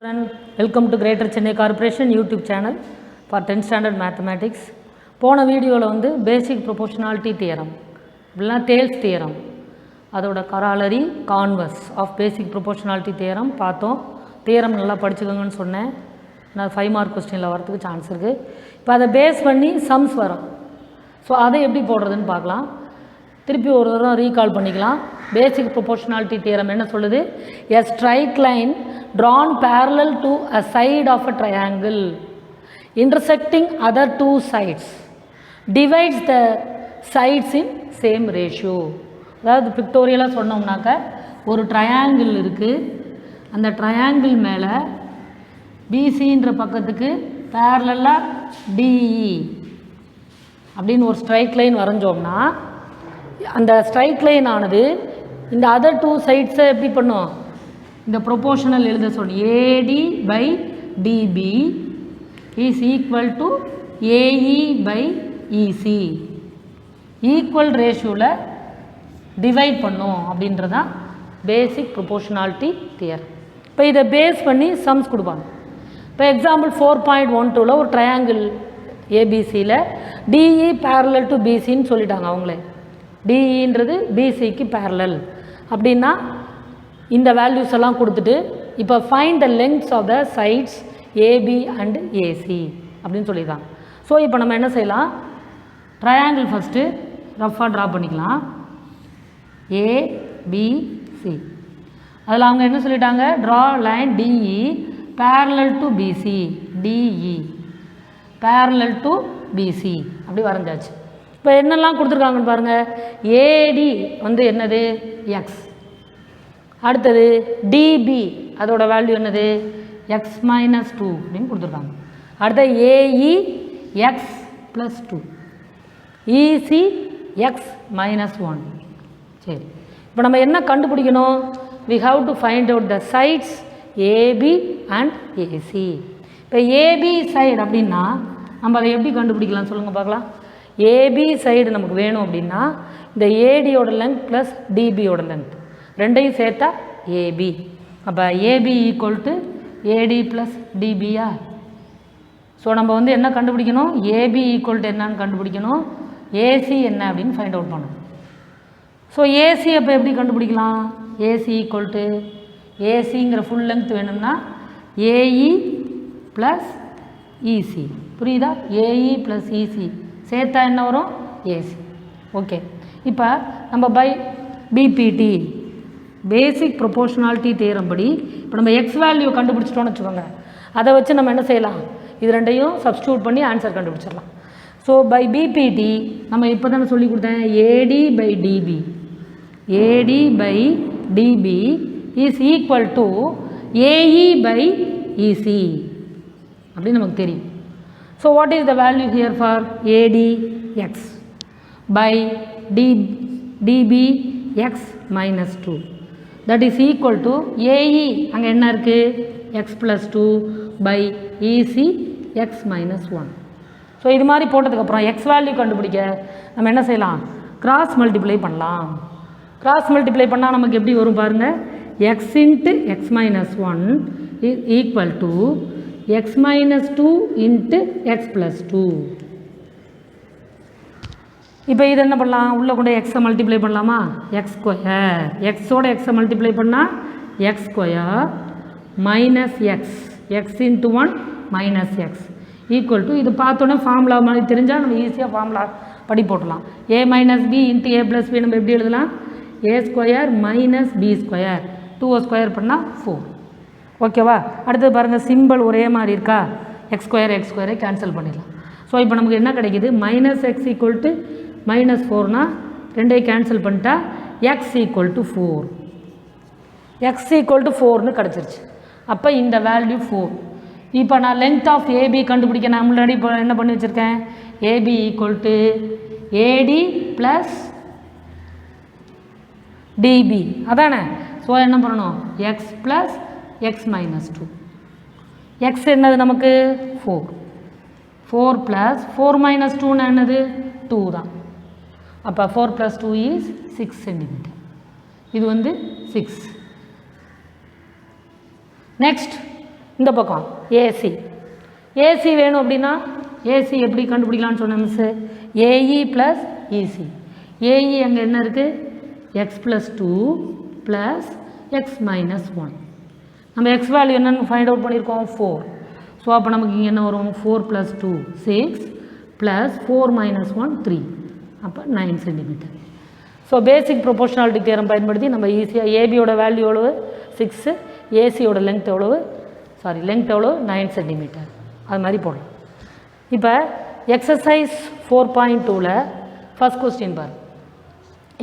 Welcome to Greater Chennai Corporation YouTube channel for 10th standard mathematics. போன வீடியோவில் வந்து basic proportionality theorem இல்லைனா Thales theorem அதோட corollary converse of basic proportionality theorem பார்த்தோம். Theorem நல்லா படிச்சுக்கோங்கன்னு சொன்னேன். நான் 5 மார்க் கொஸ்டினில் வரதுக்கு சான்ஸ் இருக்குது. இப்போ அதை பேஸ் பண்ணி சம்ஸ் வரும். ஸோ அதை எப்படி போடுறதுன்னு பார்க்கலாம். திருப்பி ஒரு தடவை ரீகால் பண்ணிக்கலாம். பேசிக் ப்ரொபோஷனாலிட்டி தியரம் என்ன சொல்லுது? A straight line drawn parallel to a side of a triangle intersecting other two sides divides the sides in same ratio. அதாவது பிக்டோரியலாக சொன்னோம்னாக்க ஒரு ட்ரையாங்கிள் இருக்குது. அந்த ட்ரையாங்கிள் மேலே பிசின்ற பக்கத்துக்கு பேரலாக டிஇ அப்படின்னு ஒரு ஸ்ட்ரைட் லைன் வரைஞ்சோம்னா அந்த ஸ்ட்ரைட் லைன் ஆனது இந்த அதர் டூ சைட்ஸை எப்படி பண்ணும்? இந்த ப்ரொபோஷனல் எழுத சொன்னோம். AD by DB is equal to AE by EC equal ரேஷியோவில் டிவைட் பண்ணும் அப்படின்றதான் பேசிக் ப்ரொபோஷனாலிட்டி தியர். இப்போ இதை பேஸ் பண்ணி சம்ஸ் கொடுப்பாங்க. இப்போ எக்ஸாம்பிள் 4.12 ஒரு ட்ரையாங்கிள் ஏபிசியில் டிஇ பேரலல் டு பிசின்னு சொல்லிட்டாங்க அவங்களே. டிஇன்றது பிசிக்கு பேரலல் அப்படின்னா இந்த வேல்யூஸ் எல்லாம் கொடுத்துட்டு இப்போ find the lengths of the sides AB and AC அப்படின்னு சொல்லியிருக்காங்க. ஸோ இப்போ நம்ம என்ன செய்யலாம்? ட்ரையாங்கிள் ஃபஸ்ட்டு ரஃபாக ட்ரா பண்ணிக்கலாம். ஏபிசி அதில் அவங்க என்ன சொல்லிட்டாங்க? Draw line DE parallel to BC DE parallel to BC அப்படி வரைஞ்சாச்சு. இப்போ என்னெல்லாம் கொடுத்துருக்காங்கன்னு பாருங்கள். ஏடி வந்து என்னது? எக்ஸ். அடுத்தது டிபி அதோட வேல்யூ என்னது? எக்ஸ் மைனஸ் 2 அப்படின்னு கொடுத்துருக்காங்க. அடுத்தது AE x plus 2 EC x minus 1. சரி, இப்போ நம்ம என்ன கண்டுபிடிக்கணும்? We have to find out the sides AB and AC. இப்போ ஏபி சைடு அப்படின்னா நம்ம அதை எப்படி கண்டுபிடிக்கலாம் சொல்லுங்கள் பார்க்கலாம். ஏபி சைடு நமக்கு வேணும் அப்படின்னா இந்த ஏடியோட லென்த் ப்ளஸ் டிபியோட லென்த் ரெண்டையும் சேர்த்தா ஏபி. அப்போ AB equal to AD plus டிபியா. ஸோ நம்ம வந்து என்ன கண்டுபிடிக்கணும்? ஏபி ஈக்குவல் டு என்னன்னு கண்டுபிடிக்கணும். ஏசி என்ன அப்படின்னு ஃபைண்ட் அவுட் பண்ணணும். ஸோ ஏசி அப்போ எப்படி கண்டுபிடிக்கலாம்? ஏசி ஈக்குவல் டு ஏசிங்கிற ஃபுல் லென்த் வேணும்னா ஏஇ ப்ளஸ் இசி. புரியுதா? ஏஇ ப்ளஸ் இசி சேர்த்தா என்ன வரும்? ஏசி. ஓகே, இப்போ நம்ம by BPT basic proportionality theorem படி இப்போ நம்ம எக்ஸ் வேல்யூ கண்டுபிடிச்சிட்டோன்னு வச்சுக்கோங்க. அதை வச்சு நம்ம என்ன செய்யலாம்? இது ரெண்டையும் சப்ஸ்டியூட் பண்ணி ஆன்சர் கண்டுபிடிச்சிடலாம். ஸோ பை பிபிடி நம்ம இப்போ தானே சொல்லி கொடுத்தேன். AD by DB AD by DB is equal to AE by EC அப்படின்னு நமக்கு தெரியும். So what is the value here for AD? X by DB X minus 2 that is equal to AE அங்கே என்ன இருக்குது? X plus 2 by EC X minus 1. So இது மாதிரி போட்டதுக்கப்புறம் X value கண்டுபிடிக்க நம்ம என்ன செய்யலாம்? கிராஸ் மல்டிப்ளை பண்ணலாம். கிராஸ் மல்டிப்ளை பண்ணால் நமக்கு எப்படி வரும் பாருங்கள். X into X minus 1 is equal to x minus 2 into x plus 2. இப்போ இது என்ன பண்ணலாம்? உள்ளே கொண்டு எக்ஸை மல்டிப்ளை பண்ணலாமா? எக்ஸ் ஸ்கொயர் எக்ஸோட எக்ஸை மல்டிப்ளை பண்ணால் X square minus X X into 1 minus X equal to இது பார்த்தோன்னே ஃபார்முலா மாதிரி தெரிஞ்சால் நம்ம ஈஸியாக ஃபார்முலா படி போட்டலாம். A minus B into A plus B நம்ம எப்படி எழுதலாம்? A square minus B square 2 square பண்ணால் 4. ஓகேவா? அடுத்தது பாருங்கள், சிம்பிள் ஒரே மாதிரி இருக்கா? எக்ஸ் ஸ்கொயரை கேன்சல் பண்ணிடலாம். ஸோ இப்போ நமக்கு என்ன கிடைக்கிது? Minus X equal to minus 4னா ரெண்டையும் கேன்சல் பண்ணிட்டா X equal to 4 X equal to 4னு கிடச்சிருச்சு. அப்போ இந்த வேல்யூ 4. இப்போ நான் லென்த் ஆஃப் ஏபி கண்டுபிடிக்க நான் முன்னாடி இப்போ என்ன பண்ணி வச்சுருக்கேன்? AB equal to AD plus DB அதானே. ஸோ என்ன பண்ணணும்? X plus x minus 2 x என்னது நமக்கு? 4 plus 4 minus 2 என்னது? 2 தான். அப்போ 4 plus 2 is 6 cm. இது வந்து 6. நெக்ஸ்ட் இந்த பக்கம் ஏசி. ஏசி வேணும் அப்படின்னா ஏசி எப்படி கண்டுபிடிக்கலான்னு சொன்ன miss, AE plus EC. AE அங்கே என்ன இருக்குது, x plus 2 plus x minus 1. நம்ம எக்ஸ் வேல்யூ என்னென்னு ஃபைண்ட் அவுட் பண்ணியிருக்கோம் 4. ஸோ அப்போ நமக்கு இங்கே என்ன வரும் 4 + 2 6 ப்ளஸ் 4 - 1 3, அப்போ 9 centimetre. So basic proportionality theorem பயன்படுத்தி நம்ம ஈஸியாக ஏபியோட வேல்யூ எவ்வளவு 6, ஏசியோட லென்த் எவ்வளவு லென்த் எவ்வளோ 9 சென்டிமீட்டர், அது மாதிரி போடலாம். இப்போ எக்ஸசைஸ் 4.2ல் ஃபர்ஸ்ட் கொஸ்டின் பாரு.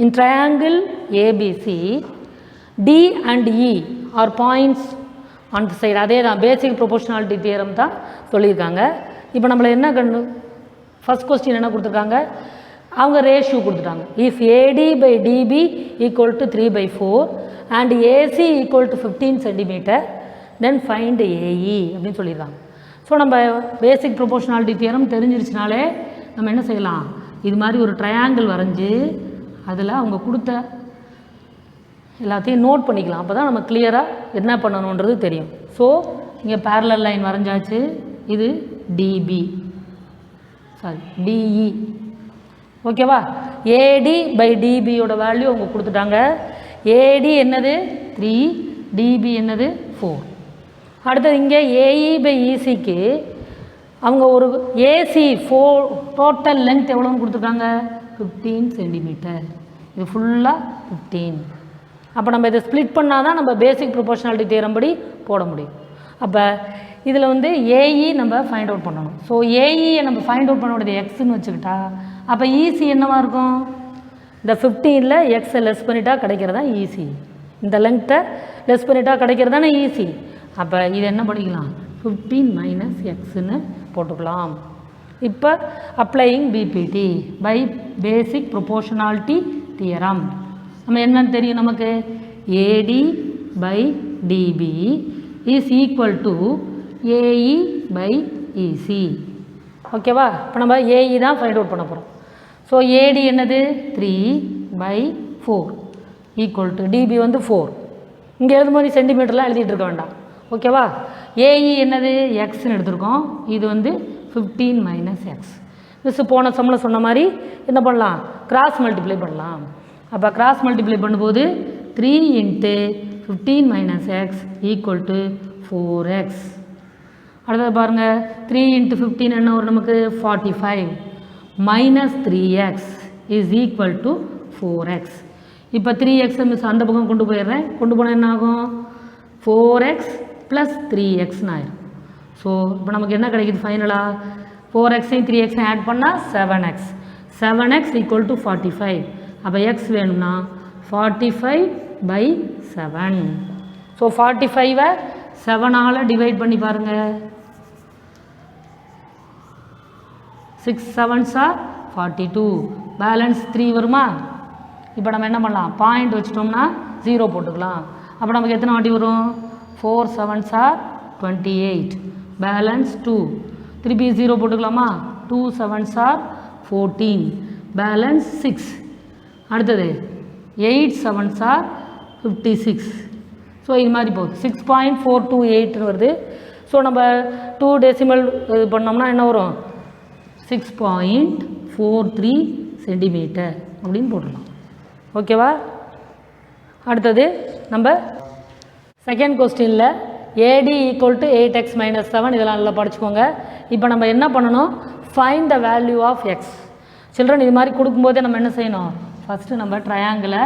In triangle ABC D and E are points on the side. அதே தான் பேசிக் ப்ரொபோர்ஷனாலிட்டி தியரம் தான் சொல்லியிருக்காங்க. இப்போ நம்மளை என்ன ஃபர்ஸ்ட் கொஸ்டின் என்ன கொடுத்துருக்காங்க, அவங்க ரேஷியோ கொடுத்துட்டாங்க. If AD by DB equal to 3/4 and AC equal to 15 centimetre then find AE அப்படின்னு சொல்லியிருக்காங்க. ஸோ நம்ம பேசிக் ப்ரொபோர்ஷனாலிட்டி தியரம் தெரிஞ்சிருச்சுனாலே நம்ம என்ன செய்யலாம், இது மாதிரி ஒரு ட்ரையாங்கிள் வரைஞ்சி அதில் அவங்க கொடுத்த எல்லாத்தையும் நோட் பண்ணிக்கலாம். அப்போ தான் நம்ம கிளியராக என்ன பண்ணணுன்றது தெரியும். ஸோ இங்கே பேரலல் லைன் வரைஞ்சாச்சு. இது டிபி டிஇ, ஓகேவா. ஏடி பை டிபியோட வேல்யூ அவங்க கொடுத்துட்டாங்க. ஏடி என்னது 3, டிபி என்னது 4. அடுத்தது இங்கே ஏஇ பை இசிக்கு அவங்க ஒரு ஏசி 4 டோட்டல் லென்த் எவ்வளோன்னு கொடுத்துருக்காங்க 15 சென்டிமீட்டர். இது ஃபுல்லாக 15. அப்போ நம்ம இதை ஸ்ப்ளிட் பண்ணால் தான் நம்ம பேசிக் ப்ரொபோர்ஷனாலிட்டி தியரம் படி போட முடியும். அப்போ இதில் வந்து ஏஇ நம்ம ஃபைண்ட் அவுட் பண்ணணும். ஸோ ஏஇயை நம்ம ஃபைண்ட் அவுட் பண்ண வேண்டியது எக்ஸ்ன்னு வச்சுக்கிட்டா அப்போ ஈசி என்னவாக இருக்கும், இந்த 15ல் எக்ஸை லெஸ் பண்ணிட்டா கிடைக்கிறதா ஈசி, இந்த லென்த்தை லெஸ் பண்ணிட்டா கிடைக்கிறதானே ஈசி. அப்போ இது என்ன பண்ணிக்கலாம் 15 - எக்ஸ்ன்னு போட்டுக்கலாம். இப்போ applying BPT by basic proportionality theorem நம்ம என்னன்னு தெரியும், நமக்கு AD by DB is equal to AE by EC. ஓகேவா. இப்போ நம்ம ஏஇ தான் ஃபைண்ட் அவுட் பண்ண போகிறோம். ஸோ ஏடி என்னது 3/4 ஈக்குவல் டு டிபி வந்து 4. இங்கே எழுதும்போது சென்டிமீட்டர்லாம் எழுதிட்டு இருக்க வேண்டாம், ஓகேவா. ஏஇ என்னது எக்ஸ்ன்னு எடுத்திருக்கோம். இது வந்து 15 - எக்ஸ். மிஸ் போன சம்மில் சொன்ன மாதிரி என்ன பண்ணலாம், கிராஸ் மல்டிப்ளை பண்ணலாம். அப்போ கிராஸ் மல்டிப்ளை பண்ணும்போது 3 × 15 - எக்ஸ் ஈக்குவல் டு 4x. அடுத்தது பாருங்கள் 3 × 15 என்ன வரும் நமக்கு 45 - 3x is equal to 4x. இப்போ 3x மிஸ் அந்த பக்கம் கொண்டு போயிடுறேன். கொண்டு போனால் என்ன ஆகும் 4x + 3xன்னு ஆயிரும். ஸோ இப்போ நமக்கு என்ன கிடைக்குது ஃபைனலாக 4xையும் 3xையும் ஆட் பண்ணால் 7x. 7x equal to 45. அப்போ எக்ஸ் வேணும்னா 45/7. ஸோ 45ஐ 7ஆல் டிவைட் பண்ணி பாருங்கள். 6 7s are 42, பேலன்ஸ் 3 வருமா. இப்போ நம்ம என்ன பண்ணலாம், பாயிண்ட் வச்சிட்டோம்னா 0 போட்டுக்கலாம். அப்போ நமக்கு எத்தனை வாட்டி வரும் 4 7s are 28, பேலன்ஸ் 2. திருப்பி 0 போட்டுக்கலாமா. 2 7s are 14, பேலன்ஸ் 6. அடுத்தது 8 7s are 56. ஸோ இது மாதிரி போகுது 6.428 வருது. ஸோ நம்ம 2 டெசிமல் இது பண்ணோம்னா என்ன வரும் 6.43 சென்டிமீட்டர் அப்படின்னு போட்டுடலாம், ஓகேவா. அடுத்தது நம்ம செகண்ட் கொஸ்டினில் ஏடி ஈக்குவல் டு 8x - 7 இதெல்லாம் நல்லா படிச்சுக்கோங்க. இப்போ நம்ம என்ன பண்ணணும், find the value of x. Children இது மாதிரி கொடுக்கும்போதே நம்ம என்ன செய்யணும், ஃபஸ்ட்டு நம்ம ட்ரையாங்கிளை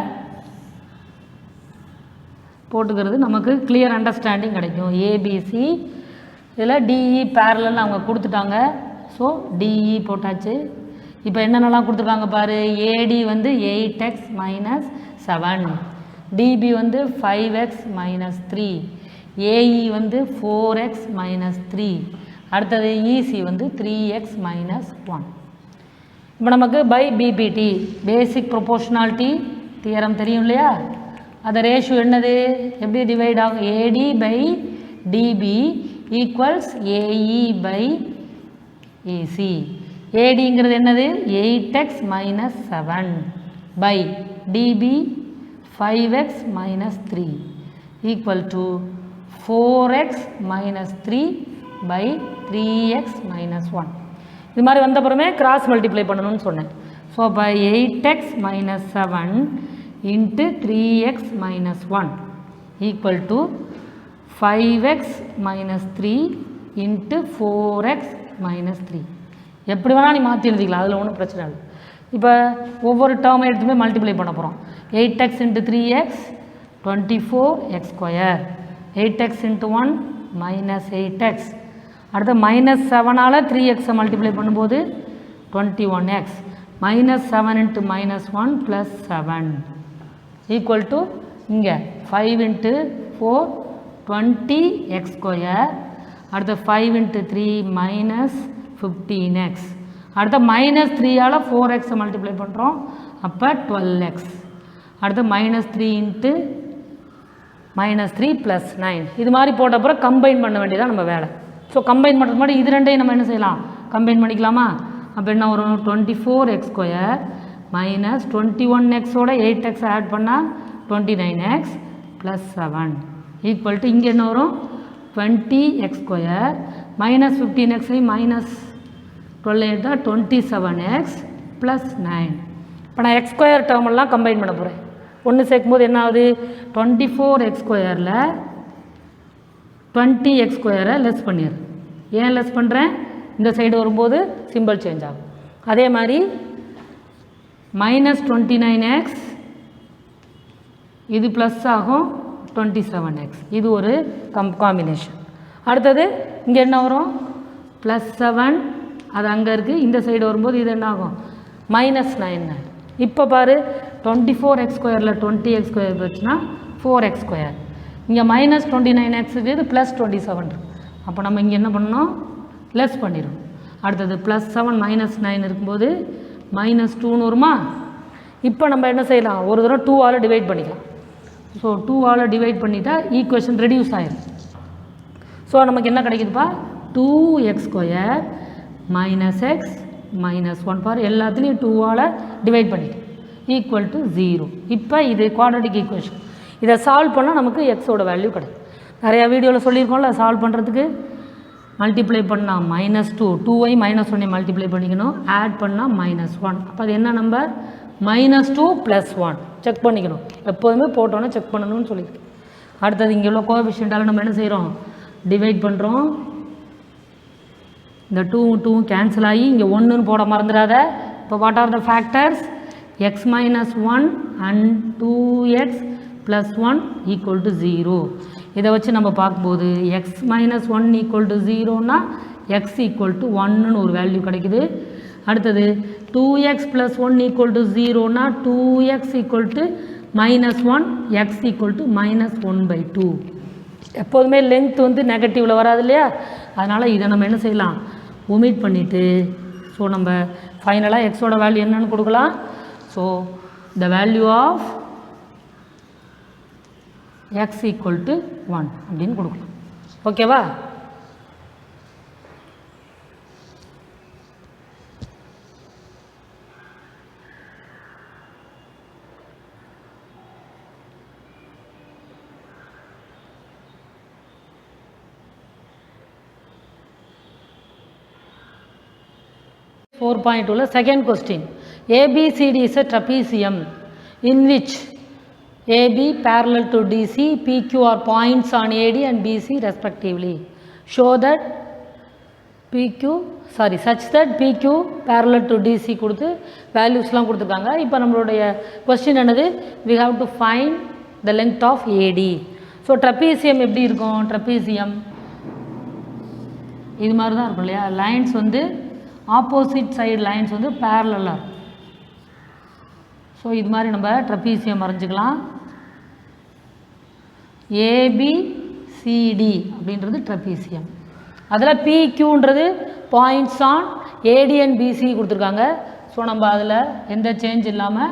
போட்டுக்கிறது நமக்கு கிளியர் அண்டர்ஸ்டாண்டிங் கிடைக்கும். ஏபிசி இதில் டிஇ பேரலல் அவங்க கொடுத்துட்டாங்க. ஸோ டிஇ போட்டாச்சு. இப்போ என்னென்னலாம் கொடுத்துருக்காங்க பாரு, ஏடி வந்து 8x - 7, டிபி வந்து 5x - 3, ஏஇ வந்து 4x - 3, அடுத்தது இசி வந்து 3x - 1. இப்போ நமக்கு by BPT basic proportionality theorem தெரியும் இல்லையா, அந்த ரேஷியோ என்னது, எப்படி டிவைட் ஆகும், AD by DB equals AE by AC. ஏடிங்கிறது என்னது 8x - 7 by DB 5x - 3 equal to 4x minus 3 by 3x minus 1. இது மாதிரி வந்த அப்புறமே கிராஸ் மல்டிப்ளை பண்ணணும்னு சொன்னேன். ஸோ அப்போ 8x minus 7 into 3x minus 1 equal to 5x minus 3 into 4x minus 3. எப்படி வேணால் நீ மாற்றி எழுதிக்கலாம், அதில் ஒன்றும் பிரச்சனை இல்லை. இப்போ ஒவ்வொரு டேர்மை எடுத்துமே மல்டிப்ளை பண்ண போகிறோம். 8x into 3x 24x square, 8x into 1 minus 8x, அடுத்து மைனஸ் 7ஆல் 3xை மல்டிப்ளை பண்ணும்போது 21x, minus 7 into minus 1 plus 7 equal to இங்கே 5 into 4 20x square, அடுத்து 5 into 3 minus 15x, அடுத்து மைனஸ் 3ஆல் 4xை மல்டிப்ளை பண்ணுறோம், அப்போ 12x, அடுத்து minus 3 into minus 3 plus 9. இது மாதிரி போட்ட அப்புறம் கம்பைன் பண்ண வேண்டியதான் நம்ம வேலை. ஸோ கம்பைன் பண்ணுறது மாதிரி இது ரெண்டையும் நம்ம என்ன செய்யலாம், கம்பைன் பண்ணிக்கலாமா? அப்போ என்ன வரும், 24x square minus 21xோட 8x add பண்ணால் 29x ப்ளஸ் 7 ஈக்குவல் டு இங்கே என்ன வரும், 20x square minus 15x minus 12 தான் 27x ப்ளஸ் 9. இப்போ நான் எக்ஸ் ஸ்கொயர் டேர்மெல்லாம் கம்பைன் பண்ண போகிறேன். ஒன்று சேர்க்கும்போது என்ன ஆகுது, 24x ஸ்கொயரில் 20x ஸ்கொயரை லெஸ் பண்ணிடு. ஏன் லெஸ் பண்ணுறேன், இந்த சைடு வரும்போது சிம்பிள் சேஞ்ச் ஆகும். அதே மாதிரி மைனஸ் 29x இது ப்ளஸ் ஆகும் 27x, இது ஒரு காம்பினேஷன். அடுத்தது இங்கே என்ன வரும், ப்ளஸ் 7 அது அங்கே இருக்குது, இந்த சைடு வரும்போது இது என்ன ஆகும் மைனஸ் 9. இப்போ பாரு 24x ஸ்கொயரில் 20x ஸ்கொயர் போச்சுன்னா 4x ஸ்கொயர், இங்கே மைனஸ் 29x இது ப்ளஸ் 27. அப்போ நம்ம இங்கே என்ன பண்ணணும், லெஸ் பண்ணிடும். அடுத்தது ப்ளஸ் 7 மைனஸ் 9 இருக்கும்போது மைனஸ் 2ன்னு வருமா. இப்போ நம்ம என்ன செய்யலாம், ஒரு தடவை 2ஆல் டிவைட் பண்ணிக்கலாம். ஸோ 2ஆல் டிவைட் பண்ணிட்டா ஈக்குவேஷன் ரெடியூஸ் ஆயிடும். ஸோ நமக்கு என்ன கிடைக்குதுப்பா, 2x square minus X minus 1 பார் எல்லாத்துலேயும் 2ஆல் டிவைட் பண்ணிட்டு ஈக்குவல் டு 0. இப்போ இது குவாட்ரட்டிக் ஈக்குவேஷன். இதை சால்வ் பண்ணால் நமக்கு எக்ஸோட வேல்யூ கிடைக்கும். நிறையா வீடியோவில் சொல்லியிருக்கோம்ல, சால்வ் பண்ணுறதுக்கு மல்டிப்ளை பண்ணால் மைனஸ் 2, 2ஐ மைனஸ் 1ஐ மல்டிப்ளை பண்ணிக்கணும், ஆட் பண்ணால் மைனஸ் 1. அப்போ அது என்ன நம்பர், மைனஸ் 2 ப்ளஸ் 1. செக் பண்ணிக்கணும், எப்போதுமே போட்டோன்னே செக் பண்ணணும்னு சொல்லியிருக்கேன். அடுத்தது இங்கே உள்ள கோஎஃபிஷியன்ட்டால் நம்ம என்ன செய்கிறோம், டிவைட் பண்ணுறோம். இந்த 2 கேன்சல் ஆகி இங்கே 1ன்னு போட மறந்துடாத. இப்போ what are the factors, x minus 1 and 2x plus 1 equal to 0. இதை வச்சு நம்ம பார்க்கும்போது x மைனஸ் 1 ஈக்குவல் டு 0னா x ஈக்குவல் டு 1ன்னு ஒரு வேல்யூ கிடைக்குது. அடுத்தது 2x ப்ளஸ் 1 ஈக்குவல் டு 0னா 2x equal to minus 1, x equal to minus 1/2. எப்போதுமே லென்த் வந்து நெகட்டிவில் வராது இல்லையா, அதனால் இதை நம்ம என்ன செய்யலாம், ஒமிட் பண்ணிவிட்டு ஸோ நம்ம ஃபைனலாக எக்ஸோட வேல்யூ என்னன்னு கொடுக்கலாம். So the value of x equal to 1 அப்படின்னு கொடுக்கலாம். ஓகேவா? .2 second question, ABCD is a trapezium in which AB parallel to DC, PQ are points on AD and BC respectively. Show that such that PQ parallel to DC கொடுத்து வேல்யூஸ்லாம் கொடுத்துருக்காங்க. இப்போ நம்மளுடைய question என்னது, we have to find the length of AD. So trapezium எப்படி இருக்கும், trapezium இது மாதிரி தான் இருக்கும் இல்லையா, லைன்ஸ் வந்து ஆப்போசிட் சைடு லைன்ஸ் வந்து பேரலாக இருக்கும். ஸோ இது மாதிரி நம்ம ட்ரப்பீசியம் வரைஞ்சிக்கலாம். ஏபிசிடி அப்படின்றது ட்ரப்பீசியம். அதில் பிக்யூன்றது points on AD and BC கொடுத்துருக்காங்க. ஸோ நம்ம அதில் எந்த சேஞ்ச் இல்லாமல்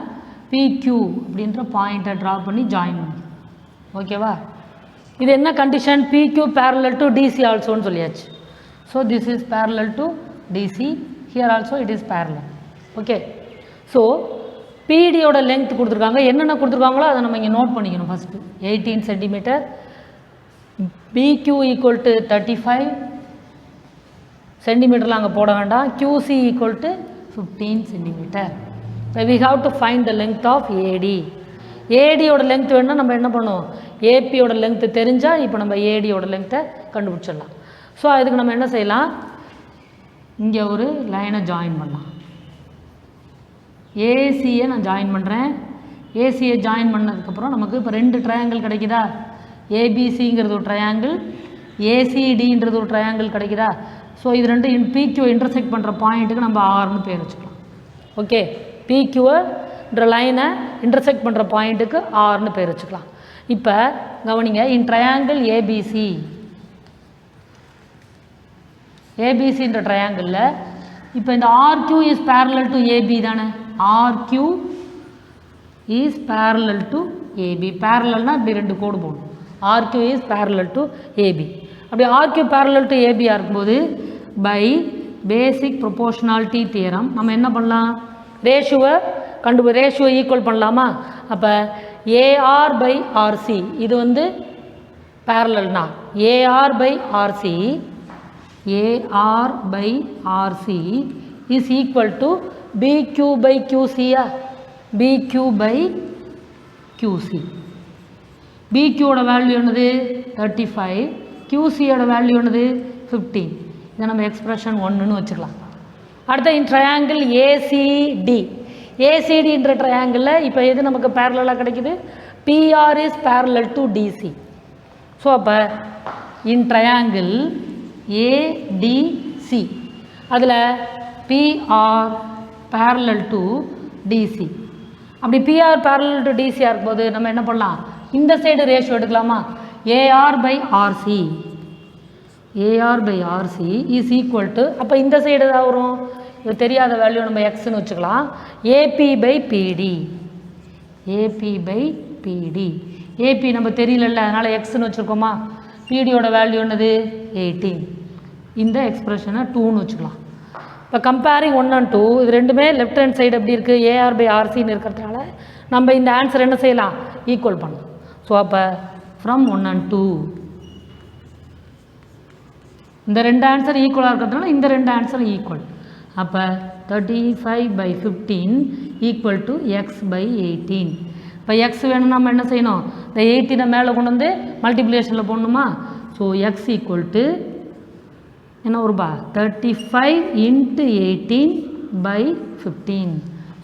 பிக்யூ அப்படின்ற பாயிண்ட்டை ட்ரா பண்ணி ஜாயின் பண்ணி. ஓகேவா? இது என்ன condition, PQ parallel to DC ஆல்சோன்னு சொல்லியாச்சு. So this is parallel to DC, here also it is parallel. Okay, so பிடியோட லென்த் கொடுத்துருக்காங்க, என்னென்ன கொடுத்துருக்காங்களோ அதை நம்ம இங்கே நோட் பண்ணிக்கணும். First 18 centimetre, BQ equal to 35 சென்டிமீட்டரில் அங்கே போட வேண்டாம். QC equal to 15 centimetre. we have to find the length of AD. ADயோட லென்த் வேணும்னா நம்ம என்ன பண்ணுவோம், APயோட லென்த்து தெரிஞ்சால் இப்போ நம்ம ADயோட லென்த்தை கண்டுபிடிச்சிடலாம். ஸோ அதுக்கு நம்ம என்ன செய்யலாம், இங்கே ஒரு லைனை ஜாயின் பண்ணலாம். ஏசியை நான் ஜாயின் பண்ணுறேன். ஏசியை ஜாயின் பண்ணதுக்கப்புறம் நமக்கு இப்போ 2 ட்ரையாங்கிள் கிடைக்குதா, ஏபிசிங்கிறது ஒரு ட்ரையாங்கிள், ஏசிடின்றது ஒரு ட்ரையாங்கிள் கிடைக்குதா. ஸோ இது 2 PQ இன்டர்செக்ட் பண்ணுற பாயிண்ட்டுக்கு நம்ம ஆர்னு பேர் வச்சுக்கலாம். ஓகே, PQன்ற லைனை இன்டர்செக்ட் பண்ணுற பாயிண்ட்டுக்கு ஆர்னு பேர் வச்சுக்கலாம். இப்போ கவனிங்க, இன் ட்ரையாங்கிள் ஏபிசி, ஏபிசின்ற ட்ரையாங்கிளில் இப்போ இந்த RQ is parallel to AB தானே, RQ is parallel to AB. பேரலல்னால் இப்படி 2 கோடு போடணும். RQ is parallel to AB. அப்படி RQ பேரலல் டு ஏபியாக இருக்கும்போது பை பேசிக் ப்ரொபோர்ஷனாலிட்டி தியரம் நம்ம என்ன பண்ணலாம், ரேஷுவை ரேஷுவை ஈக்குவல் பண்ணலாமா. அப்போ AR பை RC இது வந்து பேரலல்னா AR by RC, AR by RC is equal to BQ by QCயா, BQ பை QC. BQவோட வேல்யூ என்னது 35, QCயோட வேல்யூ என்னது 15. இதை நம்ம எக்ஸ்பிரஷன் 1ன்னு வச்சுக்கலாம். அடுத்த இன் ட்ரையாங்கிள் ACD, ஏசிடின்ற ட்ரையாங்கிளில் இப்போ எது நமக்கு பேரலாக கிடைக்குது, PR is parallel to DC. So அப்போ இன் ட்ரையாங்கிள் ADC அதில் PR பேரலல் டு DC. அப்படி PR பேரலல் டு DCயாக இருக்கும்போது நம்ம என்ன பண்ணலாம், இந்த சைடு ரேஷியோ எடுக்கலாமா, AR by RC, AR by RC is equal to, அப்போ இந்த சைடு தான் வரும், இது தெரியாத வேல்யூ நம்ம எக்ஸ்ன்னு வச்சுக்கலாம், AP by PD, AP by PD. AP நம்ம தெரியல அதனால் எக்ஸ்ன்னு வச்சுருக்கோமா, PDயோட வேல்யூ என்னது 18. இந்த எக்ஸ்பிரஷனை 2ன்னு வச்சுக்கலாம். இப்போ கம்பேரிங் 1 and 2 இது ரெண்டுமே லெஃப்ட் ஹேண்ட் சைடு எப்படி இருக்குது, AR பை RCன்னு இருக்கிறதுனால நம்ம இந்த ஆன்சர் என்ன செய்யலாம், ஈக்குவல் பண்ணலாம். ஸோ அப்போ ஃப்ரம் 1 and 2 இந்த 2 ஆன்சர் ஈக்குவலாக இருக்கிறதுனால இந்த 2 ஆன்சர் ஈக்குவல். அப்போ 35 by 15 equal to x by 18. இப்போ எக்ஸ் வேணும்னா நம்ம என்ன செய்யணும், இந்த 18 மேலே கொண்டு வந்து மல்டிப்ளிகேஷனில் போடணுமா. ஸோ எக்ஸ் ஈக்குவல் டு என்ன வரும்பா 35 இன்ட்டு 18 பை 15.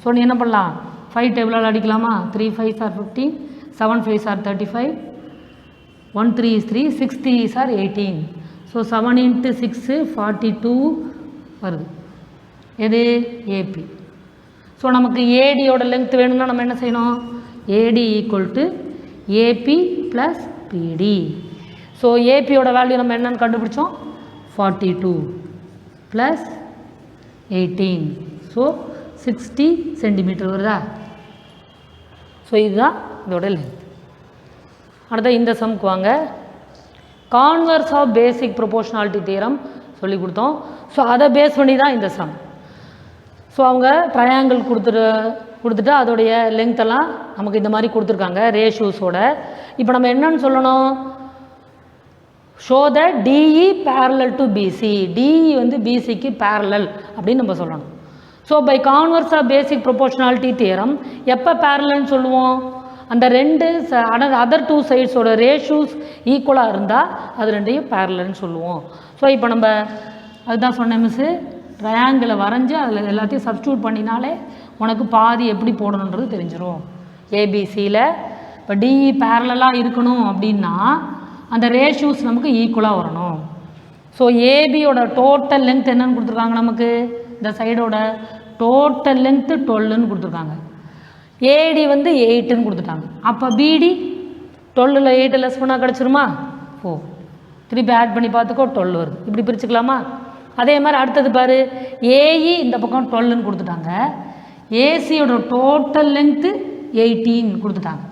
ஸோ நீ என்ன பண்ணலாம், 5 டேபிளால் அடிக்கலாமா, 3 5s are 15, 7 5s are 35, 1 3 is 3, 6 3s are 18. So 7 into 6 42 வருது, எது ஏபி. ஸோ நமக்கு ஏடியோட லென்த் வேணும்னா நம்ம என்ன செய்யணும், AD equal to AB plus BD. So ஏபியோட வேல்யூ நம்ம என்னென்னு கண்டுபிடிச்சோம், 42 ப்ளஸ் 18, ஸோ 60 சென்டிமீட்டர் வருதா. ஸோ இதுதான் இதோட லென்த். அடுத்த இந்த சம்க்கு வாங்க. Converse of basic proportionality theorem சொல்லி கொடுத்தோம். ஸோ அதை பேஸ் பண்ணி தான் இந்த சம். ஸோ அவங்க ட்ரையாங்கிள் கொடுத்துட்டு அதோடைய லென்த்தெல்லாம் நமக்கு இந்த மாதிரி கொடுத்துருக்காங்க ரேஷியோஸோட. இப்போ நம்ம என்னன்னு சொல்லணும், show the DE parallel to BC, DE வந்து பிசிக்கு பேரலல் அப்படின்னு நம்ம சொல்லணும். So by converse of basic proportionality theorem எப்போ பேரலல்னு சொல்லுவோம், அந்த ரெண்டு அதர் 2 சைட்ஸோட ரேஷியோஸ் ஈக்குவலாக இருந்தால் அது ரெண்டையும் பேரலல்னு சொல்லுவோம். ஸோ இப்போ நம்ம அதுதான் சொன்னேன் மிஸ்ஸு, ட்ரையாங்கிளை வரைஞ்சி அதில் எல்லாத்தையும் சப்ஸ்டியூட் பண்ணினாலே உனக்கு பாதி எப்படி போடணுன்றது தெரிஞ்சிடும். ஏபிசியில் இப்போ டிஇ பேரலாக இருக்கணும் அப்படின்னா அந்த ரேஷியோஸ் நமக்கு ஈக்குவலாக வரணும். ஸோ ஏபியோட டோட்டல் லென்த் என்னன்னு கொடுத்துருக்காங்க, நமக்கு இந்த சைடோட டோட்டல் லென்த்து 12ன்னு கொடுத்துருக்காங்க. ஏடி வந்து 8ன்னு கொடுத்துட்டாங்க. அப்போ பிடி 12ல் 8 லெஸ் பண்ணால் கிடச்சிருமா, 4. திருப்பி ஆட் பண்ணி பார்த்துக்கோ 12 வருது. இப்படி பிரிச்சுக்கலாமா. அதே மாதிரி அடுத்தது பாரு, ஏஇ இந்த பக்கம் 12ன்னு கொடுத்துட்டாங்க. ஏசியோட டோட்டல் லென்த்து 18 கொடுத்துட்டாங்க.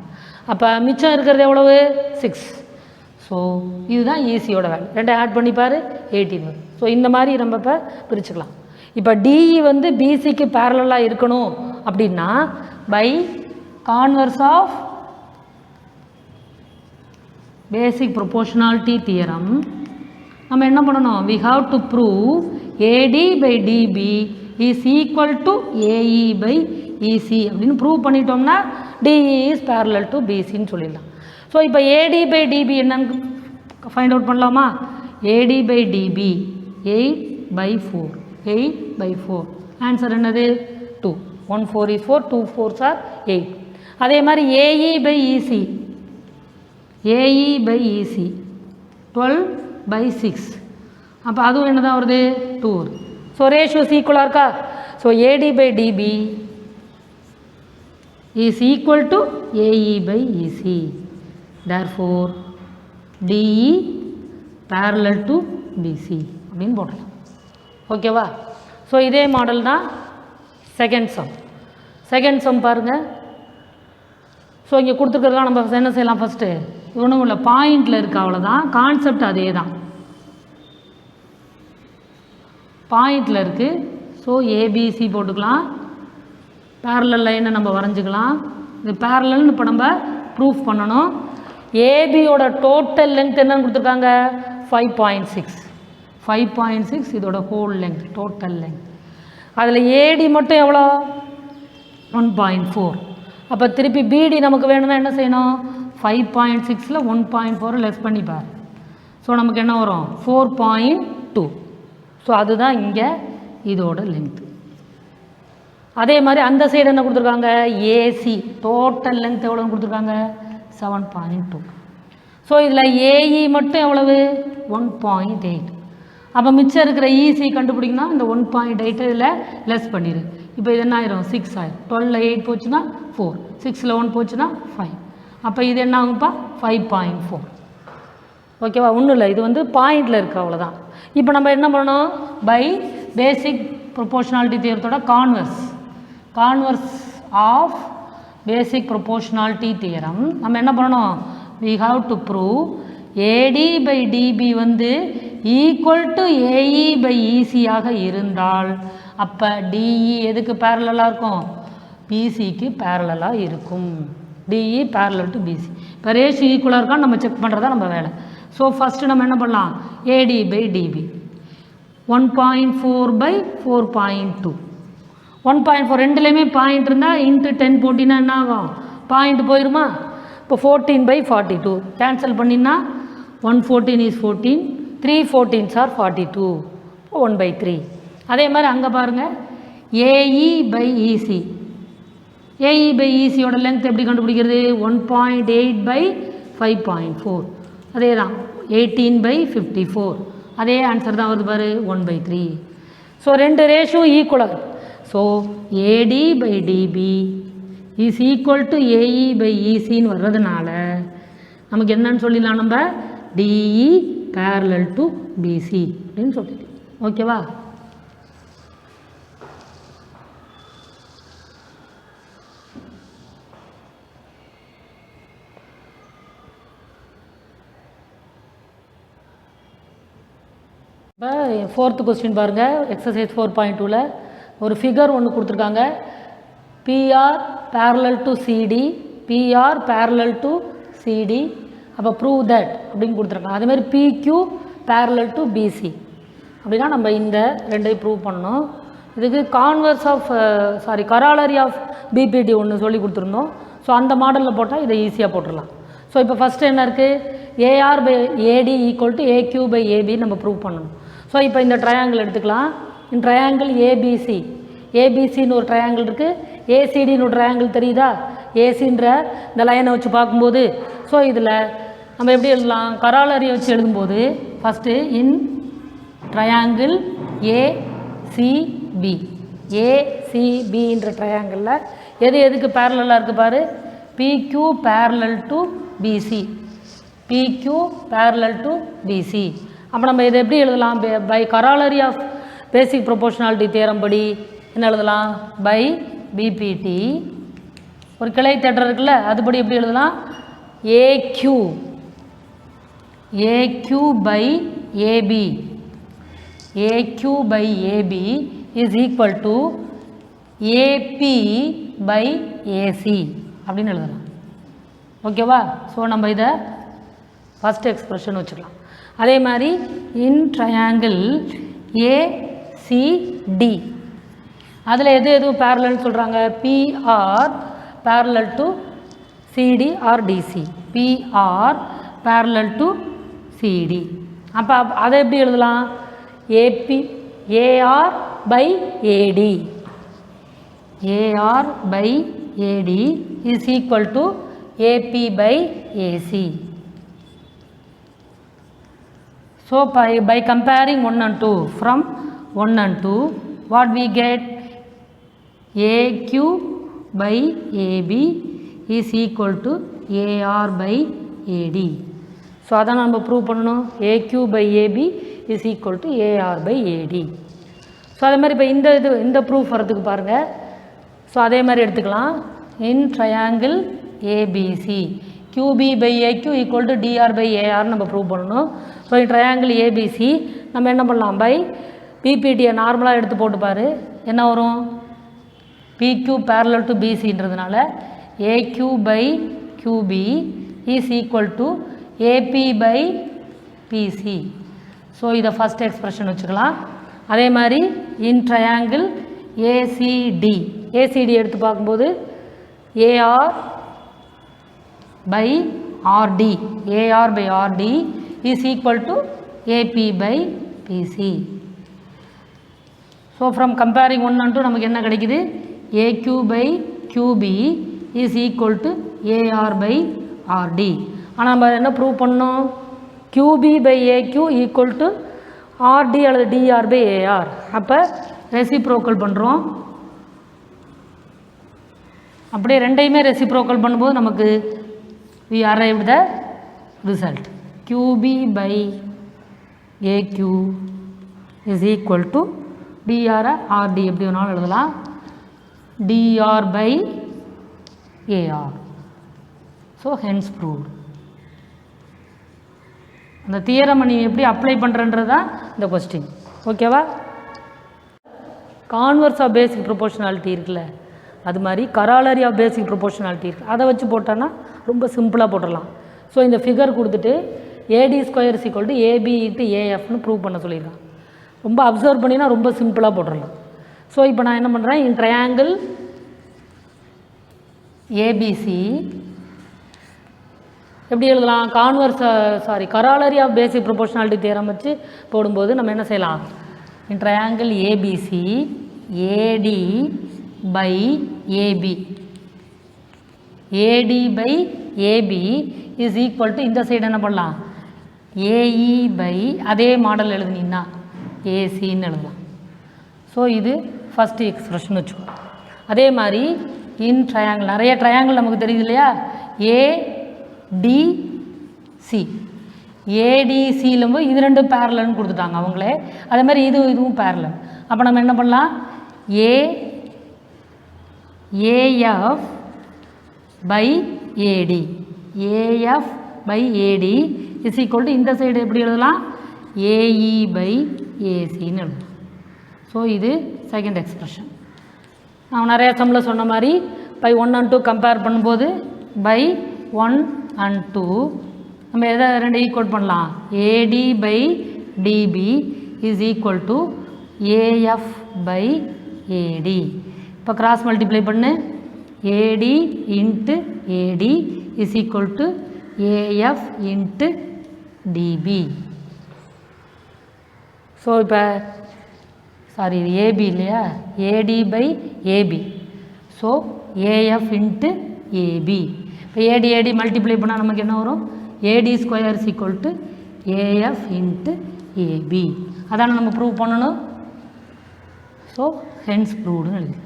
அப்போ மிச்சம் இருக்கிறது எவ்வளவு, 6. ஸோ இதுதான் ஏசியோட வேல்யூ. ரெண்டை ஆட் பண்ணி பாரு 18 வரும். ஸோ இந்த மாதிரி நம்ம இப்போ பிரிச்சுக்கலாம். இப்போ டிஇ வந்து பிசிக்கு பேரலாக இருக்கணும் அப்படின்னா by converse of basic proportionality theorem நம்ம என்ன பண்ணணும், we have to prove AD by DB is equal to AE by EC அப்படின்னு ப்ரூவ் பண்ணிட்டோம்னா DE is parallel to BCன்னு சொல்லிடலாம். ஸோ இப்போ AD by DB என்னன்னு ஃபைண்ட் அவுட் பண்ணலாமா? AD by DB 8/4 8/4 ஆன்சர் என்னது 2. 1 4 is 4, 2 4s are 8. அதே மாதிரி AE by EC 12/6 அப்போ அதுவும் என்ன தான் வருது 2 வருது. ஸோ ரேஷியோஸ் ஈக்குவலாக இருக்கா? So AD by DB is equal to AE by EC. Therefore DE parallel to BC அப்படின்னு போடலாம். ஓகேவா? ஸோ இதே மாடல் தான் செகண்ட் சம் பாருங்கள். ஸோ இங்கே கொடுத்துருக்கிறதுலாம் நம்ம என்ன செய்யலாம், ஃபஸ்ட்டு ஒன்றும் இல்லை, பாயிண்டில் இருக்க அவ்வளோதான், கான்செப்ட் அதே தான், பாயிண்டில் இருக்குது. ஸோ ஏபிசி போட்டுக்கலாம், பேரலல் லைனை நம்ம வரைஞ்சிக்கலாம். இது பேரலல்னு இப்போ நம்ம ப்ரூஃப் பண்ணணும். ஏபியோட டோட்டல் லென்த் என்னன்னு கொடுத்துருக்காங்க 5.6 5.6 இதோட ஹோல் லென்த் டோட்டல் லென்த். அதில் ஏடி மட்டும் எவ்வளோ 1.4. அப்போ திருப்பி பிடி நமக்கு வேணும்னா என்ன செய்யணும், 5.6ல் 1.4 லெஸ் பண்ணிப்பார். ஸோ நமக்கு என்ன வரும் 4.2. ஸோ அதுதான் இங்கே இதோட லென்த்து. அதே மாதிரி அந்த சைடு என்ன கொடுத்துருக்காங்க, ஏசி டோட்டல் லென்த் எவ்வளோன்னு கொடுத்துருக்காங்க 7.2. ஸோ இதில் ஏஇ மட்டும் எவ்வளவு 1.8. அப்போ மிச்சம் இருக்கிற ஈசி கண்டுபிடிக்கணும், இந்த 1.8 இதில் லெஸ் பண்ணிடு. இப்போ இது என்ன ஆயிரும் 6 ஆயிரும். 12ல் 8 போச்சுன்னா 4, 6ல் 1 போச்சுன்னா 5. அப்போ இது என்ன ஆகும்ப்பா 5.4. ஓகேவா? ஒன்றும் இல்லை, இது வந்து பாயிண்டில் இருக்குது அவ்வளோதான். இப்போ நம்ம என்ன பண்ணணும், பை பேசிக் ப்ரொபோர்ஷனாலிட்டி தியரத்தோட converse of basic proportionality theorem நம்ம என்ன பண்ணணும், we have to prove AD by DB வந்து equal to AE by EC ஆக இருந்தால் அப்போ DE எதுக்கு பேரலாக இருக்கும், BCக்கு பேரலாக இருக்கும். DE parallel to BC. இப்போ ரேஷியோ ஈக்குவலாக இருக்கான்னு நம்ம செக் பண்ணுறதா நம்ம வேலை. ஸோ ஃபஸ்ட்டு நம்ம என்ன பண்ணலாம், AD by DB 1.4/4.2 1.4 ரெண்டுலேயுமே பாயிண்ட் இருந்தால் இன்ட்டு 10 போட்டினா என்ன ஆகும், பாயிண்ட் போயிடுமா. இப்போ 14/42 கேன்சல் பண்ணினா 114 is 14, 3 14s are 42, 1/3. அதே மாதிரி அங்கே பாருங்கள் AE by EC AE by ECயோட லென்த் எப்படி கண்டுபிடிக்கிறது 1.8/5.4 அதே தான் 18/54 அதே ஆன்சர் தான் வருது பாரு 1/3. ஸோ ரெண்டு ரேஷியோ ஈக்குவலாக. So AD by DB is equal to AE by ECன்னு வர்றதுனால நமக்கு என்னன்னு சொல்லிடலாம், நம்ம DE parallel to BC அப்படின்னு சொல்லிட்டு. ஓகேவா? இப்போ 4th கொஸ்டின் பாருங்கள், எக்ஸசைஸ் 4.2ல் ஒரு ஃபிகர் ஒன்று கொடுத்துருக்காங்க. PR parallel to CD, PR parallel to CD, அப்போ ப்ரூவ் தட் அப்படின்னு கொடுத்துருக்காங்க. அதேமாதிரி PQ parallel to BC அப்படின்னா நம்ம இந்த ரெண்டையும் ப்ரூவ் பண்ணணும். இதுக்கு கராலரி ஆஃப் BPT ஒன்று சொல்லி கொடுத்துருந்தோம். ஸோ அந்த மாடலில் போட்டால் இதை ஈஸியாக போட்டுடலாம். ஸோ இப்போ ஃபஸ்ட்டு என்ன இருக்குது, AR by AD equal to AQ by AB நம்ம ப்ரூவ் பண்ணணும். ஸோ இப்போ இந்த ட்ரையாங்கிள் எடுத்துக்கலாம். இந்த ட்ரையாங்கிள் ஏபிசின்னு ஒரு ட்ரையாங்கிள் இருக்குது, ஏசிடின்னு ஒரு ட்ரையாங்கிள் தெரியுதா, ஏசின்ற இந்த லைனை வச்சு பார்க்கும்போது. ஸோ இதில் நம்ம எப்படி எழுதலாம், கராலரியை வச்சு எழுதும்போது ஃபஸ்ட்டு இன் ட்ரையாங்கிள் ஏசிபின்ற ட்ரையாங்கிளில் எதுக்கு பேரலாக இருக்குது பாரு, PQ parallel to BC, PQ parallel to BC. அப்போ நம்ம இதை எப்படி எழுதலாம், by corollary of basic proportionality theorem படி என்ன எழுதலாம், பை BPT ஒரு கிளை தேட்டர் இருக்குல்ல, அதுபடி எப்படி எழுதலாம், AQ by AB is equal to AP by AC அப்படின்னு எழுதலாம். ஓகேவா? ஸோ நம்ம இதை ஃபஸ்ட் எக்ஸ்பிரஷன் வச்சுக்கலாம். அதே மாதிரி இன் ட்ரையாங்கிள் ஏசிடி அதில் எது பேரலல்னு சொல்கிறாங்க? PR parallel to CD or DC. PR parallel to CD. அப்போ அதை எப்படி எழுதலாம்? AP AR by AD. AR by AD is equal to AP by AC. So by comparing 1 and 2, from 1 and 2, what we get? AQ by AB is equal to AR by AD. So அதான் நம்ம prove பண்ணணும். AQ by AB is equal to AR by AD. So அதே மாதிரி இப்போ இந்த proof வரதுக்கு பாருங்கள். So அதே மாதிரி எடுத்துக்கலாம். இன் triangle ABC QB by AQ equal to DR by AR நம்ம ப்ரூவ் பண்ணணும். ஸோ இன் ட்ரையாங்கிள் ABC நம்ம என்ன பண்ணலாம்? பை பிபிடியை நார்மலாக எடுத்து போட்டுப்பார். என்ன வரும்? PQ parallel to BCன்றதுனால AQ by QB is equal to AP by PC. So இதை ஃபஸ்ட் எக்ஸ்பிரஷன் வச்சுக்கலாம். அதே மாதிரி இன் ட்ரையாங்கிள் ACD எடுத்து பார்க்கும்போது AR by RD is equal to AP by PC. So from comparing 1 and 2 நமக்கு என்ன கிடைக்குது? AQ by QB is equal to AR by RD. ஆனால் நம்ம என்ன ப்ரூவ் பண்ணோம்? QB by AQ equal to RD அல்லது DR by AR. அப்போ reciprocal பண்ணுறோம். அப்படியே ரெண்டையுமே ரெசிப்ரோக்கல் பண்ணும்போது நமக்கு we arrived the result. QB by AQ is equal to DR RD எப்படி வேணாலும் எழுதலாம். DR by AR. So hence proved. அந்த தியரமை நீ எப்படி அப்ளை பண்ணுறன்றது தான் இந்த கொஸ்டின். ஓகேவா? கான்வர்ஸ் ஆஃப் பேசிக் ப்ரொபோர்ஷனாலிட்டி இருக்குல்ல, அது மாதிரி கராலரி ஆஃப் பேசிக் ப்ரொபோர்ஷனாலிட்டி இருக்குது. அதை வச்சு போட்டோன்னா ரொம்ப சிம்பிளாக போட்டுடலாம். ஸோ இந்த ஃபிகர் கொடுத்துட்டு AD square is equal to AB into AFன்னு ப்ரூவ் பண்ண சொல்லியிருக்கான். ரொம்ப அப்சர்வ் பண்ணினா ரொம்ப சிம்பிளாக போட்டுடலாம். ஸோ இப்போ நான் என்ன பண்ணுறேன்? இன் ட்ரையாங்கிள் ABC எப்படி எழுதலாம்? Corollary of basic proportionality theorem வச்சு போடும்போது நம்ம என்ன செய்யலாம்? In triangle ABC AD by AB by AB is equal to இந்த சைடு என்ன பண்ணலாம்? AE by அதே மாடல் எழுதுனீங்கன்னா ACன்னு எழுதலாம். ஸோ இது ஃபஸ்ட்டு எக்ஸ்பிரஷன் வச்சுக்கோ. அதே மாதிரி இன் ட்ரையாங்கிள் நிறைய ட்ரையாங்கிள் நமக்கு தெரியுது இல்லையா? ADC ADCலும் இது ரெண்டும் பேரலல்னு கொடுத்துட்டாங்க அவங்களே. அதே மாதிரி இதுவும் பேரலல். அப்போ நம்ம என்ன பண்ணலாம்? AF by AD is equal to இந்த சைடு எப்படி எழுதலாம்? AE by ACன்னு எழுதலாம். ஸோ இது செகண்ட் எக்ஸ்பிரஷன். நான் நிறைய சம்மில் சொன்ன மாதிரி பை 1 and 2 கம்பேர் பண்ணும்போது பை 1 and 2 நம்ம எதை ரெண்டு ஈக்குவல் பண்ணலாம்? AD by DB is equal to AF by AD. இப்போ கிராஸ் மல்டிப்ளை பண்ணு. AD into AD is equal to AF into DB. So இப்போ இது AB இல்லையா? AD by AB. So AF into AB. இப்போ AD மல்டிப்ளை பண்ணால் நமக்கு என்ன வரும்? AD square is equal to AF into AB. அதான நம்ம ப்ரூவ் பண்ணணும். ஸோ ஹென்ஸ் ப்ரூவ்டுன்னு எழுதி.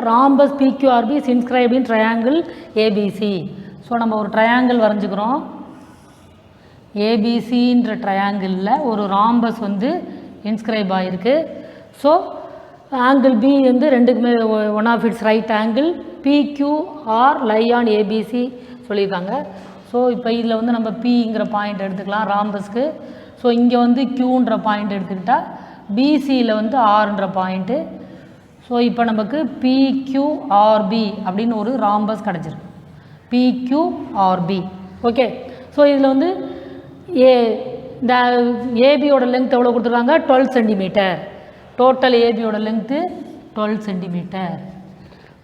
Rhombus PQRB is inscribed in triangle ABC. So நம்ம ஒரு ட்ரையாங்கிள் வரைஞ்சிக்கிறோம். ஏபிசின்ற ட்ரையாங்கிளில் ஒரு ராம்பஸ் வந்து இன்ஸ்கிரைப் ஆகிருக்கு. ஸோ ஆங்கிள் பி வந்து ரெண்டுக்குமே one of its right angle PQR lie on ABC சொல்லியிருக்காங்க. ஸோ இப்போ இதில் வந்து நம்ம பிங்கிற பாயிண்ட் எடுத்துக்கலாம் ராம்பஸ்க்கு. ஸோ இங்கே வந்து Qன்ற பாயிண்ட் எடுத்துக்கிட்டால் பிசியில் வந்து ஆர்ன்ற பாயிண்ட்டு. ஸோ இப்போ நமக்கு PQRB அப்படின்னு ஒரு ராம்பஸ் கிடச்சிருக்கு. PQRB. ஓகே, ஸோ இதில் வந்து இந்த ஏபியோட லென்த் எவ்வளோ கொடுத்துருக்காங்க? 12 சென்டிமீட்டர். டோட்டல் ஏபியோட லென்த்து 12 சென்டிமீட்டர்.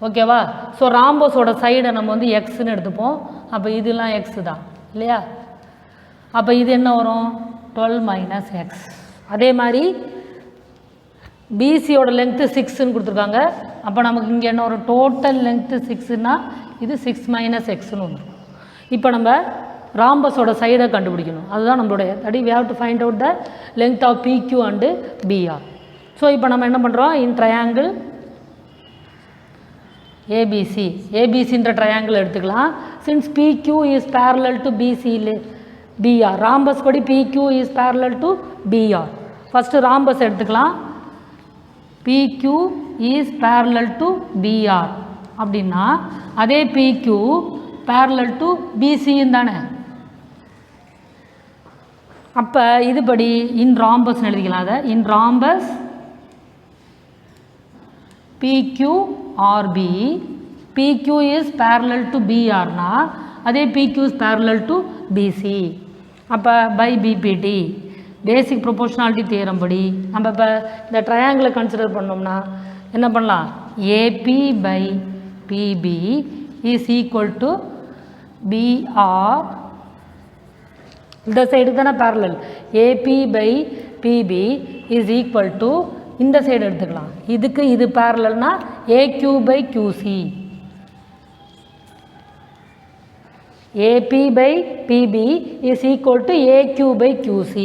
ஓகேவா? ஸோ ராம்பஸோட சைடை நம்ம வந்து எக்ஸ்ன்னு எடுத்துப்போம். அப்போ இதெல்லாம் எக்ஸ் தான் இல்லையா? அப்போ இது என்ன வரும்? 12 மைனஸ் எக்ஸ். அதே மாதிரி பிசியோட லென்த்து 6ன்னு கொடுத்துருக்காங்க. அப்போ நமக்கு இங்கே என்ன வரும்? டோட்டல் லென்த்து 6ன்னா இது 6 மைனஸ் எக்ஸ்ன்னு வந்துடும். இப்போ நம்ம ராம்பஸோட சைடை கண்டுபிடிக்கணும். அதுதான் நம்மளுடைய தடி. we have to find out the length of PQ and BR. So இப்போ நம்ம என்ன பண்ணுறோம்? இன் ட்ரையாங்கிள் ஏபிசி, ஏபிசின்ற ட்ரையாங்கிள் எடுத்துக்கலாம். Since PQ is parallel to BC BR, rhombus படி PQ is parallel to BR. First rhombus எடுத்துக்கலாம். PQ is parallel to BR அப்படின்னா அதே PQ parallel to BCன்னு தானே. அப்போ இதுபடி இன் ராம்பஸ் எழுதிக்கலாம். அதை in rhombus PQRB, PQ is parallel to BRனா அதே PQ is parallel to BC. அப்போ by BPT basic proportionality theorem படி நம்ம இப்போ இந்த ட்ரையாங்கிளை கன்சிடர் பண்ணோம்னா என்ன பண்ணலாம்? AP by PB is equal to BR. இந்த சைடுக்கு தானே parallel. AP by PB is equal to இந்த சைடு எடுத்துக்கலாம். இதுக்கு இது parallelனா AQ by QC. AP by PB is equal to AQ by QC.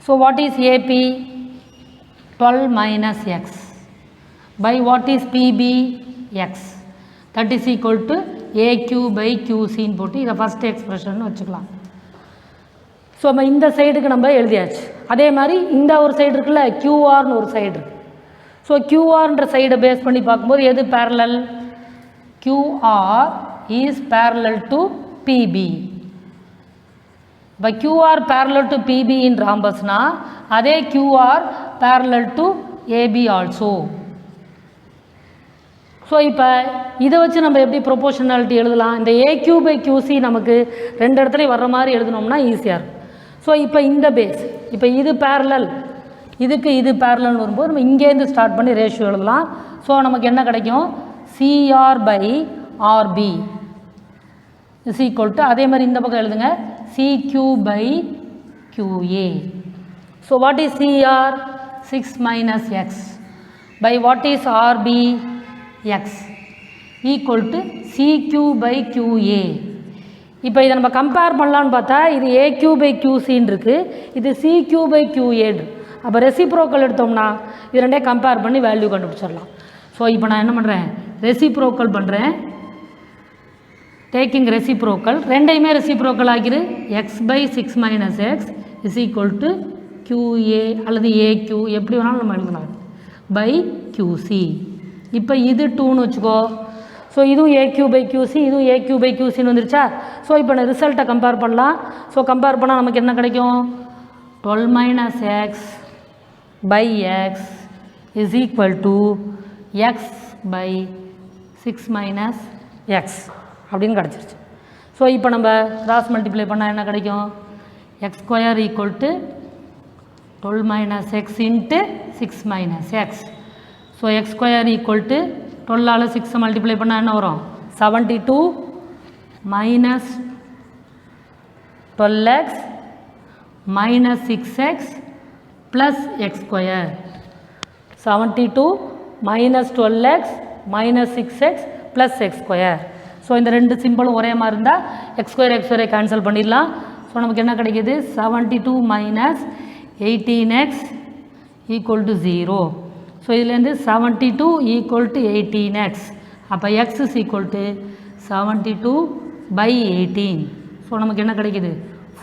So what is AP? 12 minus X by what is PB? X. That is equal to AQ by QC ன்னு போட்டு இதை first expression வச்சுக்கலாம். So நம்ம இந்த சைடுக்கு நம்ம எழுதியாச்சு. அதே மாதிரி இந்த ஒரு சைடு இருக்குல்ல, QRன்னு ஒரு சைடு இருக்குது. ஸோ QRன்ற சைடை பேஸ் பண்ணி பார்க்கும்போது எது parallel? QR is parallel to PB. By QR parallel to PB in rhombus na adhe QR parallel to AB also. So இப்போ இதை வச்சு நம்ம எப்படி ப்ரொபோஷனாலிட்டி எழுதலாம்? இந்த AQ பை QC நமக்கு ரெண்டு இடத்துலையும் வர்ற மாதிரி எழுதணும்னா ஈஸியாக இருக்கும். ஸோ இப்போ இந்த பேஸ், இப்போ இது பேரலல், இதுக்கு இது பேரலல்னு வரும்போது நம்ம இங்கேருந்து ஸ்டார்ட் பண்ணி ரேஷியோ எழுதலாம். ஸோ நமக்கு என்ன கிடைக்கும்? CR by RB is equal to, அதே மாதிரி இந்த பக்கம் எழுதுங்க, CQ by QA. So what is CR? 6 minus X by what is RB? X equal to CQ by QA. இப்போ இதை நம்ம கம்பேர் பண்ணலான்னு பார்த்தா இது AQ by QCன்னு இருக்குது, இது CQ by QA. அப்போ ரெசிப்ரோக்கல் எடுத்தோம்னா இது ரெண்டே கம்பேர் பண்ணி வேல்யூ கண்டுபிடிச்சிடலாம். ஸோ இப்போ நான் என்ன பண்ணுறேன்? ரெசிப்ரோக்கல் பண்ணுறேன். டேக்கிங் ரெசிப்ரோக்கல், ரெண்டையுமே reciprocal ஆகிரு. X by 6 minus X is equal to QA அல்லது AQ எப்படி வேணாலும் நம்ம எழுதலாம் பை QC. இப்போ இது 2ன்னு வச்சுக்கோ. ஸோ இதுவும் AQ பை QC, இதுவும் AQ பை QCன்னு வந்துருச்சா? ஸோ இப்போ நான் ரிசல்ட்டை கம்பேர் பண்ணலாம். ஸோ கம்பேர் பண்ணால் நமக்கு என்ன கிடைக்கும்? 12 minus X by X is equal to X by 6 minus X அப்படின்னு கிடச்சிருச்சு. ஸோ இப்போ நம்ம கிராஸ் மல்டிப்ளை பண்ணால் என்ன கிடைக்கும்? X square equal to 12 minus X into 6 minus X. So X square equal to 12ஆல் 6 மல்டிப்ளை பண்ணால் என்ன வரும்? 72 minus 12X minus 6X plus X square. 72 minus 12X minus 6X plus X square. So இந்த ரெண்டு சிம்பிளும் ஒரே மாதிரி இருந்தால் எக்ஸ் ஸ்கொயரை கேன்சல் பண்ணிடலாம். ஸோ நமக்கு என்ன கிடைக்கிது? 72 minus 18X equal to 0. So இதுலேருந்து 72 ஈக்குவல் டு 18X. அப்போ x is equal to 72 by 18. So நமக்கு என்ன கிடைக்கிது?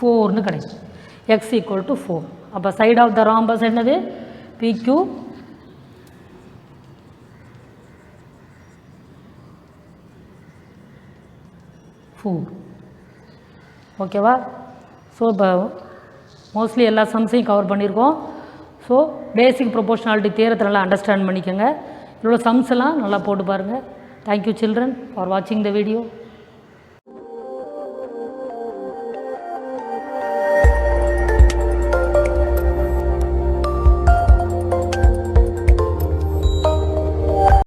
4ன்னு கிடைக்கும். X equal to 4. அப்போ சைட் ஆஃப் த ராம்பஸ் என்னது? PQ ஓகேவா? ஸோ இப்போ மோஸ்ட்லி எல்லா சம்ஸையும் கவர் பண்ணியிருக்கோம். ஸோ பேசிக் ப்ரொபோஷனாலிட்டி தியரத்தை நல்லா அண்டர்ஸ்டாண்ட் பண்ணிக்கோங்க. இதோட சம்ஸ் எல்லாம் நல்லா போட்டு பாருங்கள். தேங்க்யூ சில்ட்ரன் ஃபார் வாட்சிங் த வீடியோ.